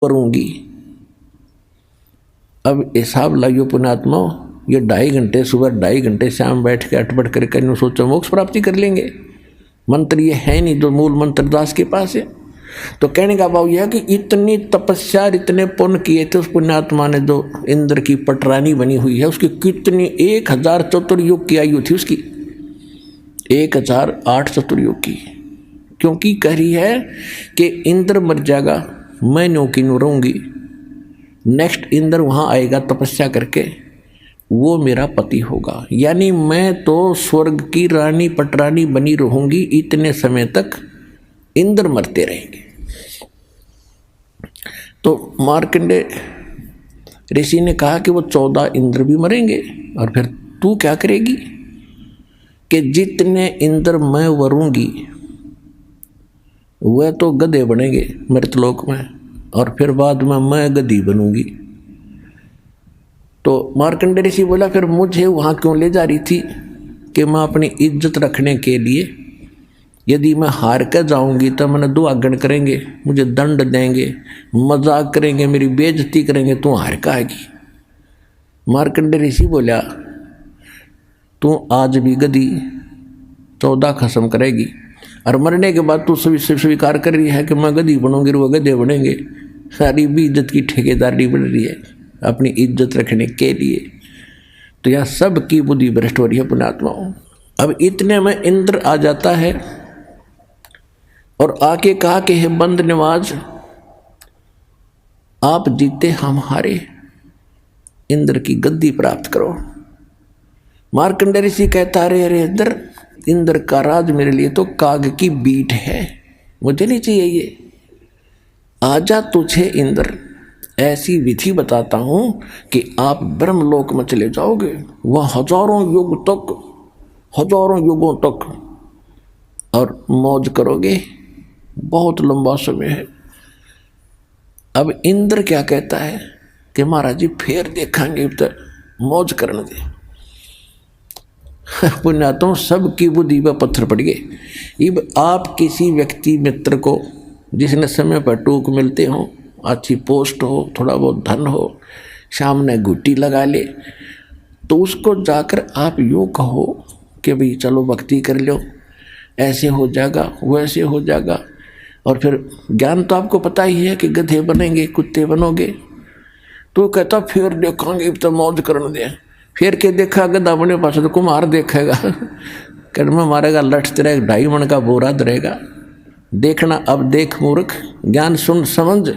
करूंगी। अब हिसाब लाइयो पुण्यात्मा, ये 2.5 घंटे सुबह 2.5 घंटे शाम बैठ के अटपट करके यूँ सोचो मोक्ष प्राप्ति कर लेंगे। मंत्र ये है नहीं जो मूल मंत्र दास के पास है। तो कहने का भाव यह है कि इतनी तपस्या इतने पुण्य किए थे उस पुण्यात्मा ने, जो इंद्र की पटरानी बनी हुई है, उसकी कितनी 1000 चतुर्युग की आयु थी उसकी, 1008 चतुर्युग की। क्योंकि कह रही है कि इंद्र मर जाएगा, मैं न्यों की न्यों रहूंगी, नेक्स्ट इंद्र वहां आएगा तपस्या करके, वो मेरा पति होगा। यानी मैं तो स्वर्ग की रानी पटरानी बनी रहूंगी, इतने समय तक इंद्र मरते रहेंगे। तो मार्कंडे ऋषि ने कहा कि वो 14 इंद्र भी मरेंगे, और फिर तू क्या करेगी कि जितने इंद्र मैं वरूंगी वह तो गधे बनेंगे मृतलोक में, और फिर बाद में मैं गधी बनूंगी। तो मार्कंडे ऋषि बोला फिर मुझे वहाँ क्यों ले जा रही थी कि मैं अपनी इज्जत रखने के लिए, यदि मैं हार कर जाऊंगी तो मैंने दुआगन करेंगे, मुझे दंड देंगे, मजाक करेंगे, मेरी बेइज्जती करेंगे, तू हार का आएगी। मार्कंडे ऋषि बोला तू आज भी गधी 14 खत्म करेगी, और मरने के बाद तू स्वीकार कर रही है कि मैं गधी बनूंगी, वो गधे बनेंगे, सारी भी इज्जत की ठेकेदारी बन रही है अपनी इज्जत रखने के लिए। तो यह सब की बुद्धि भ्रष्ट हो रही है पुण्यात्माओं। अब इतने में इंद्र आ जाता है और आके कहा कि हे बंद नवाज, आप जीते हम हारे, इंद्र की गद्दी प्राप्त करो। मार्कंडे ऋषि कहता अरे इंद्र का राज मेरे लिए तो काग की बीट है, मुझे नहीं चाहिए ये। आजा तुझे इंद्र ऐसी विधि बताता हूं कि आप ब्रह्मलोक में चले जाओगे, वह हजारों युगों तक और मौज करोगे, बहुत लंबा समय है। अब इंद्र क्या कहता है कि महाराज जी फिर देखेंगे, तो मौज करने दे। पुण्यात्मा सबकी बुद्धि पर पत्थर पड़ गए। अब आप किसी व्यक्ति मित्र को जिसने समय पर टूक मिलते हो, अच्छी पोस्ट हो, थोड़ा बहुत धन हो, सामने घुट्टी लगा ले, तो उसको जाकर आप यूँ कहो कि भाई चलो भक्ति कर लो, ऐसे हो जाएगा वैसे हो जाएगा, और फिर ज्ञान तो आपको पता ही है कि गधे बनेंगे कुत्ते बनोगे। तो कहता फिर देखेंगे तो मौज करने दे। फिर के देखा गधा बने पास तो कुम्हार देखेगा, कड़मा मारेगा, लठ तेरा 2.5 मन का बोरा धरेगा। देखना अब देख मूर्ख, ज्ञान सुन समझ,